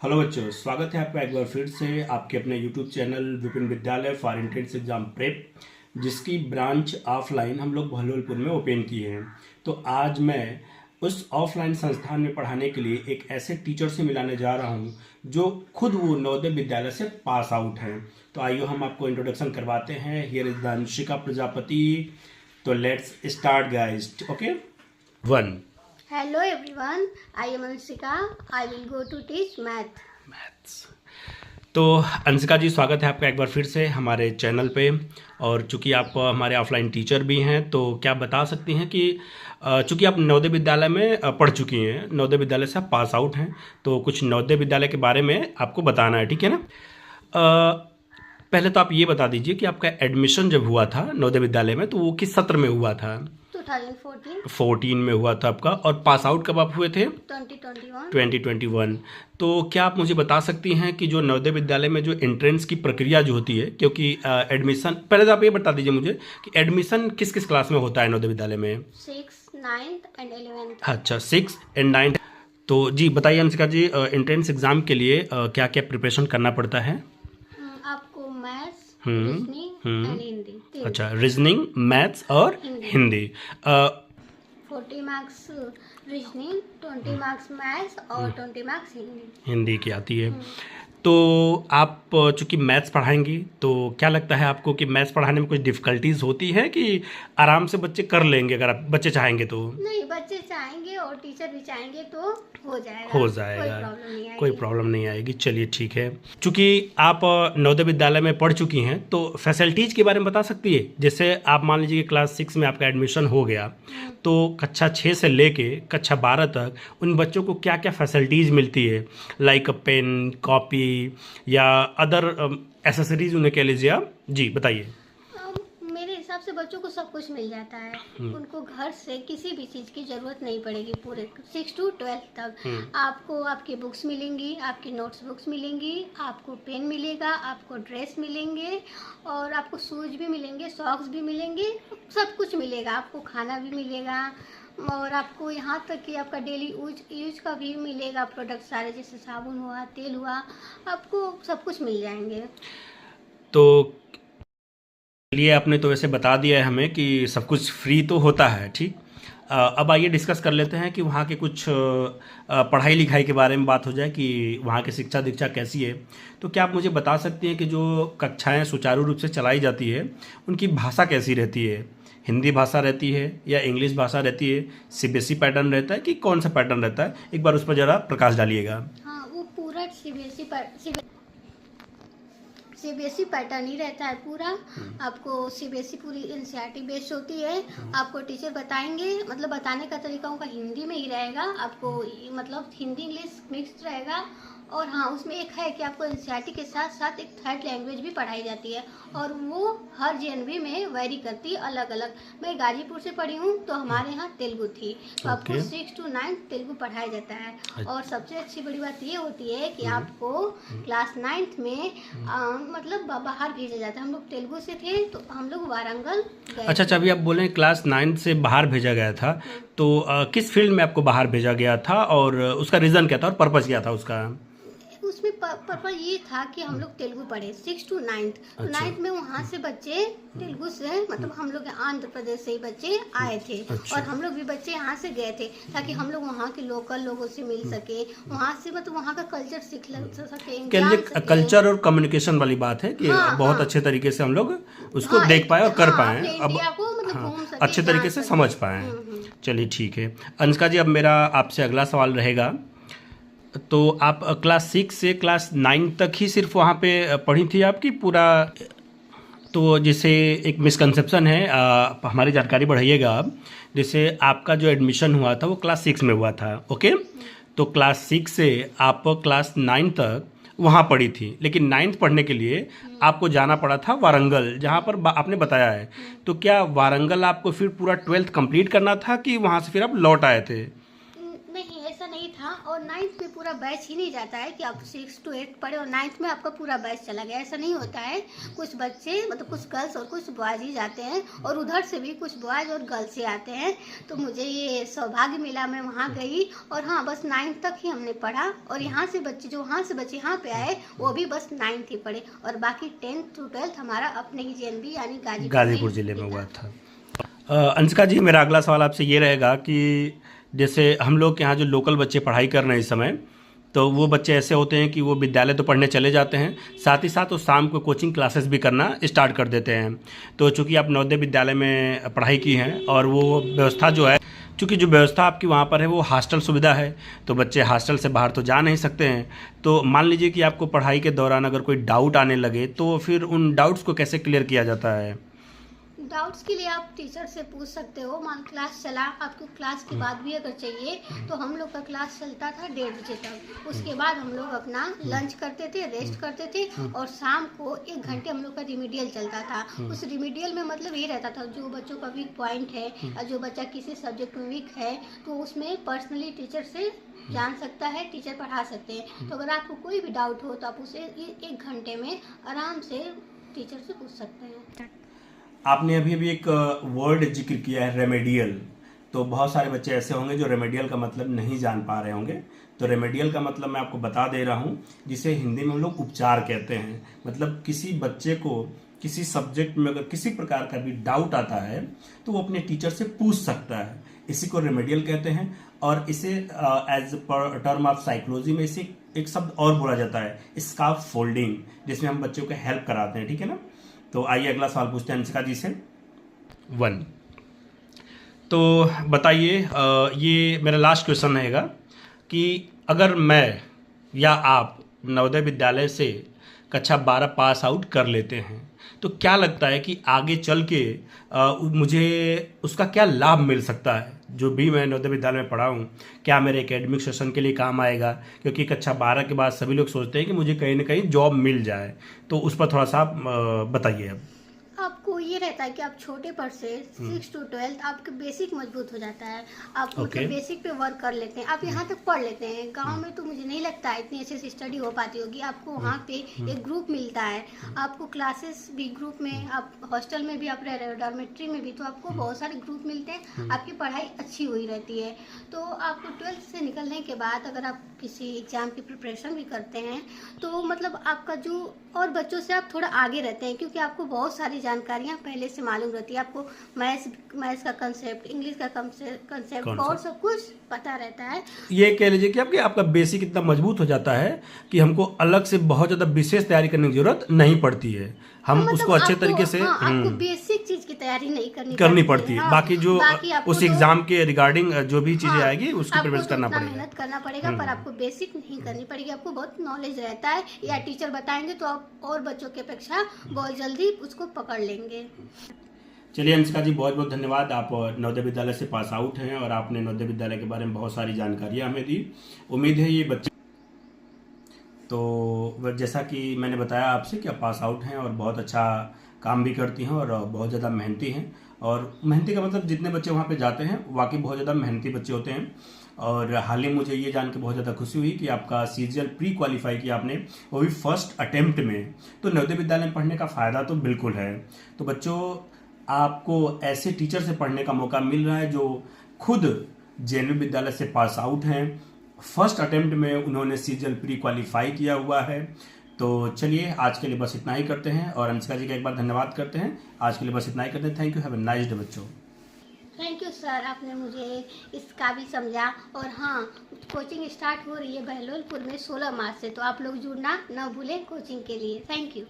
Hello बच्चों, स्वागत है आपका एक बार फिर से आपके अपने यूट्यूब चैनल विपिन विद्यालय फॉर एंट्रेंस एग्जाम प्रेप, जिसकी ब्रांच ऑफलाइन हम लोग बहलोलपुर में ओपन किए हैं। तो आज मैं उस ऑफलाइन संस्थान में पढ़ाने के लिए एक ऐसे टीचर से मिलाने जा रहा हूं जो खुद वो नवोदय विद्यालय से पास आउट हैं। तो आइए हम आपको इंट्रोडक्शन करवाते हैं। Here is the Anshika Prajapati. तो let's start guys. Okay, one. Hello everyone, I am Ansika. I will go to teach math. Maths. तो अंशिका जी, स्वागत है आपका एक बार फिर से हमारे चैनल पे। और चूंकि आप हमारे ऑफलाइन टीचर भी हैं, तो क्या आप बता सकती हैं कि चूंकि आप नवोदय विद्यालय में पढ़ चुकी हैं, नवोदय विद्यालय से आप पास आउट हैं, तो कुछ नवोदय विद्यालय के बारे में आपको बताना है, ठीक है ना। पहले तो आप ये बता दीजिए कि आपका एडमिशन जब हुआ था नवोदय विद्यालय में, तो वो किस सत्र में हुआ था। 2014, में हुआ था आपका। और पास आउट कब आप हुए थे। 2021. 2021। तो क्या आप मुझे बता सकती हैं कि जो नवोदय विद्यालय में जो एंट्रेंस की प्रक्रिया जो होती है, क्योंकि एडमिशन, पहले तो आप ये बता दीजिए मुझे कि एडमिशन किस किस क्लास में होता है नवोदय विद्यालय में। 6th, 9th and 11th. अच्छा, 6 और 9। तो जी बताइए अंशिका जी, एंट्रेंस एग्ज़ाम के लिए क्या क्या प्रिपरेशन करना पड़ता है। आपको maths, hmm reasoning and Hindi. अच्छा, रीजनिंग, मैथ्स और Hindi. 40 marks reasoning, 20 marks maths और 20 मार्क्स हिंदी की आती है। तो आप चूंकि मैथ्स पढ़ाएंगी, तो क्या लगता है आपको कि मैथ्स पढ़ाने में कुछ डिफ़िकल्टीज होती है कि आराम से बच्चे कर लेंगे, अगर आप बच्चे चाहेंगे तो। नहीं, बच्चे चाहेंगे और टीचर भी चाहेंगे तो हो जाएगा। कोई प्रॉब्लम नहीं आएगी। चलिए ठीक है। चूंकि आप नवोदय विद्यालय में पढ़ चुकी हैं, तो फैसिलिटीज़ के बारे में बता सकती है। जैसे आप मान लीजिए कि क्लास 6 में आपका एडमिशन हो गया, तो कक्षा 6 से लेके कक्षा 12 तक उन बच्चों को क्या क्या फैसिलिटीज़ मिलती है, लाइक पेन, कॉपी या अदर एसेसरीज उन्हें कह लीजिए आप। जी बताइए। मेरे हिसाब से बच्चों को सब कुछ मिल जाता है। उनको घर से किसी भी चीज़ की ज़रूरत नहीं पड़ेगी। पूरे 6 to 12 तक आपको आपकी बुक्स मिलेंगी, आपकी नोट्स बुक्स मिलेंगी, आपको पेन मिलेगा, आपको ड्रेस मिलेंगे और आपको शूज भी मिलेंगे, सॉक्स भी मिलेंगे, सब कुछ मिलेगा। आपको खाना भी मिलेगा और आपको यहाँ तक कि आपका डेली यूज का भी मिलेगा प्रोडक्ट सारे, जैसे साबुन हुआ, तेल हुआ, आपको सब कुछ मिल जाएंगे। तो चलिए, आपने तो वैसे बता दिया है हमें कि सब कुछ फ्री तो होता है, ठीक। अब आइए डिस्कस कर लेते हैं कि वहाँ के कुछ पढ़ाई लिखाई के बारे में बात हो जाए कि वहाँ की शिक्षा दीक्षा कैसी है। तो क्या आप मुझे बता सकती हैं कि जो कक्षाएं सुचारू रूप से चलाई जाती है, उनकी भाषा कैसी रहती है। हिंदी भाषा रहती है या इंग्लिश भाषा रहती है, सीबीएसई पैटर्न रहता है कि कौन सा पैटर्न रहता है, एक बार उस पर ज़रा प्रकाश डालिएगा। हाँ, वो पूरा सीबीएसई पैटर्न ही रहता है पूरा। आपको सीबीएसई पूरी एनसीईआरटी बेस्ड होती है। आपको टीचर बताएंगे, मतलब बताने का तरीका उनका हिंदी में ही रहेगा। आपको मतलब हिंदी इंग्लिश मिक्स रहेगा। और हाँ, उसमें एक है कि आपको एनसीईआरटी के साथ साथ एक थर्ड लैंग्वेज भी पढ़ाई जाती है और वो हर जेएनवी में वेरी करती है अलग अलग। मैं गाजीपुर से पढ़ी हूँ, तो हमारे यहाँ तेलुगु थी, तो आपको 6 to 9 तेलुगु पढ़ाया जाता है। और सबसे अच्छी बड़ी बात ये होती है कि आपको क्लास 9th में मतलब बाहर भेजा जाता है। हम लोग तेलुगु से थे, तो हम लोग वारंगल गए। अच्छा, अभी आप बोले क्लास 9 से बाहर भेजा गया था, तो किस फील्ड में आपको बाहर भेजा गया था और उसका रीज़न क्या था और पर्पज़ क्या था उसका। उसमें पर्पज ये था कि हम लोग तेलुगु पढ़े 6 to 9th। तो 9th में वहाँ से बच्चे तेलुगु से, मतलब हम लोग आंध्र प्रदेश से ही बच्चे आए थे। और हम लोग भी बच्चे यहाँ से गए थे ताकि हम लोग वहाँ के लोकल लोगों से मिल सके, वहाँ से मतलब वहाँ का कल्चर सीख सके। कल्चर और कम्युनिकेशन वाली बात है कि बहुत अच्छे तरीके से हम लोग उसको देख पाए और कर पाए, अब अच्छे तरीके से समझ पाए। चलिए ठीक है अंशिका जी, अब मेरा आपसे अगला सवाल रहेगा। तो आप क्लास 6 से क्लास 9 तक ही सिर्फ वहाँ पे पढ़ी थी आपकी पूरा। तो जैसे एक मिसकंसेप्शन है, हमारी जानकारी बढ़ाइएगा आप। जैसे आपका जो एडमिशन हुआ था वो क्लास 6 में हुआ था, ओके। तो क्लास 6 से आप क्लास 9 तक वहाँ पढ़ी थी, लेकिन 9th पढ़ने के लिए आपको जाना पड़ा था वारंगल, जहाँ पर आपने बताया है। तो क्या वारंगल आपको फिर पूरा 12th कंप्लीट करना था कि वहाँ से फिर आप लौट आए थे। नहीं, ऐसा नहीं था। और नाइन्थ में पूरा बैच ही नहीं जाता है कि आप 6 to 8 पढ़े और 9th में आपका पूरा बैच चला गया, ऐसा नहीं होता है। कुछ बच्चे मतलब कुछ गर्ल्स और कुछ बॉयज ही जाते हैं और उधर से भी कुछ बॉयज और गर्ल्स ही आते हैं। तो मुझे ये सौभाग्य मिला, मैं वहाँ गई और हाँ बस 9th तक ही हमने पढ़ा और यहाँ से बच्चे जो वहाँ से बच्चे यहाँ पे आए वो भी बस 9th ही पढ़े और बाकी 10th to 12th हमारा अपने ही JNB यानी गाजीपुर जिले में हुआ था। अंशिका जी, मेरा अगला सवाल आपसे ये रहेगा कि जैसे हम लोग के यहाँ जो लोकल बच्चे पढ़ाई कर रहे हैं इस समय, तो वो बच्चे ऐसे होते हैं कि वो विद्यालय तो पढ़ने चले जाते हैं, साथ ही साथ वो शाम को कोचिंग क्लासेस भी करना स्टार्ट कर देते हैं। तो चूँकि आप नवोदय विद्यालय में पढ़ाई की हैं और वो व्यवस्था जो है, चूँकि जो व्यवस्था आपकी वहाँ पर है वो हॉस्टल सुविधा है, तो बच्चे हॉस्टल से बाहर तो जा नहीं सकते हैं। तो मान लीजिए कि आपको पढ़ाई के दौरान अगर कोई डाउट आने लगे तो फिर उन डाउट्स को कैसे क्लियर किया जाता है? डाउट्स के लिए आप टीचर से पूछ सकते हो। मान क्लास चला, आपको क्लास के बाद भी अगर चाहिए तो हम लोग का क्लास चलता था 1:30 बजे तक। उसके बाद हम लोग अपना लंच करते थे, रेस्ट करते थे और शाम को 1 घंटे हम लोग का रिमीडियल चलता था। उस रिमीडियल में मतलब ये रहता था जो बच्चों का वीक पॉइंट है और जो बच्चा किसी सब्जेक्ट में वीक है तो उसमें पर्सनली टीचर से जान सकता है, टीचर पढ़ा सकते हैं। तो अगर आपको कोई भी डाउट हो तो आप उसे 1 घंटे में आराम से टीचर से पूछ सकते हैं। आपने अभी एक वर्ड जिक्र किया है, रेमेडियल। तो बहुत सारे बच्चे ऐसे होंगे जो रेमेडियल का मतलब नहीं जान पा रहे होंगे। तो रेमेडियल का मतलब मैं आपको बता दे रहा हूँ, जिसे हिंदी में हम लोग उपचार कहते हैं। मतलब किसी बच्चे को किसी सब्जेक्ट में अगर किसी प्रकार का भी डाउट आता है तो वो अपने टीचर से पूछ सकता है, इसी को रेमेडियल कहते हैं। और इसे as per term of psychology में इसे एक शब्द और बोला जाता है, स्कार्फ फोल्डिंग, जिसमें हम बच्चों को हेल्प कराते हैं। ठीक है ना? तो आइए अगला सवाल पूछते हैं अंशिका जी से। 1 तो बताइए, ये मेरा लास्ट क्वेश्चन रहेगा कि अगर मैं या आप नवोदय विद्यालय से कक्षा 12 पास आउट कर लेते हैं तो क्या लगता है कि आगे चल के मुझे उसका क्या लाभ मिल सकता है? जो भी मैं नवोदय विद्यालय में पढ़ा हूँ, क्या मेरे एकेडमिक सेशन के लिए काम आएगा? क्योंकि कक्षा 12 के बाद सभी लोग सोचते हैं कि मुझे कहीं ना कहीं जॉब मिल जाए, तो उस पर थोड़ा सा आप बताइए। अब आपको ये रहता है कि आप छोटे पर से 6 to 12 आपके बेसिक मजबूत हो जाता है। आप मतलब बेसिक पे वर्क कर लेते हैं, आप यहाँ तक पढ़ लेते हैं। गांव में तो मुझे नहीं लगता है इतनी अच्छे से स्टडी हो पाती होगी। आपको वहाँ पे एक ग्रुप मिलता है, आपको क्लासेस भी ग्रुप में, आप हॉस्टल में भी आप रह रहे हो, डॉर्मेट्री में भी, तो आपको बहुत सारे ग्रुप मिलते हैं, आपकी पढ़ाई अच्छी हुई रहती है। तो आपको 12th से निकलने के बाद अगर आप किसी एग्जाम की प्रिपरेशन भी करते हैं तो मतलब आपका जो और बच्चों से आप थोड़ा आगे रहते हैं, क्योंकि आपको बहुत सारी जानकारियाँ पहले से मालूम रहती है। आपको मैथ्स का कंसेप्ट, इंग्लिश का कंसेप्ट और सब कुछ पता रहता है। ये कह लीजिए कि आपका बेसिक इतना मजबूत हो जाता है कि हमको अलग से बहुत ज़्यादा विशेष तैयारी करने की जरूरत नहीं पड़ती है। हम मतलब उसको अच्छे तरीके से आपको बेसिक चीज की तैयारी नहीं करनी पड़ती है। बाकी जो उस एग्जाम के रिगार्डिंग जो भी चीजें आएगी उसकी प्रिपरेशन करना पड़ेगा, मेहनत करना पड़ेगा, पर आपको बेसिक नहीं करनी पड़ेगी। आपको बहुत नॉलेज रहता है या टीचर बताएंगे तो आप और बच्चों की अपेक्षा बहुत जल्दी उसको पकड़ लेंगे। चलिए अंशिका जी, बहुत बहुत धन्यवाद। आप नवोदय विद्यालय से पास आउट हैं और आपने नवोदय विद्यालय के बारे में बहुत सारी जानकारियां हमें दी। उम्मीद है ये बच्चे, तो जैसा कि मैंने बताया आपसे कि आप पास आउट हैं और बहुत अच्छा काम भी करती हैं और बहुत ज़्यादा मेहनती हैं। और मेहनती का मतलब जितने बच्चे वहाँ पे जाते हैं वाकई बहुत ज़्यादा मेहनती बच्चे होते हैं। और हाल ही मुझे ये जान के बहुत ज़्यादा खुशी हुई कि आपका CGL प्री क्वालिफाई किया आपने, वो भी फर्स्ट अटेम्प्ट में। तो नवोदय विद्यालय में पढ़ने का फ़ायदा तो बिल्कुल है। तो बच्चों, आपको ऐसे टीचर से पढ़ने का मौका मिल रहा है जो खुद JNV विद्यालय से पास आउट हैं, फर्स्ट अटेम्प्ट में उन्होंने CGL प्री क्वालिफाई किया हुआ है। तो चलिए आज के लिए बस इतना ही करते हैं और अंशिका जी का एक बार धन्यवाद करते हैं। आज के लिए बस इतना ही करते हैं। Thank you, have a nice day बच्चों। थैंक यू सर, आपने मुझे इस काबिल समझा। और हाँ, कोचिंग स्टार्ट हो रही है बहलोलपुर में 16 मार्च से, तो आप लोग जुड़ना ना भूलें कोचिंग के लिए। Thank you.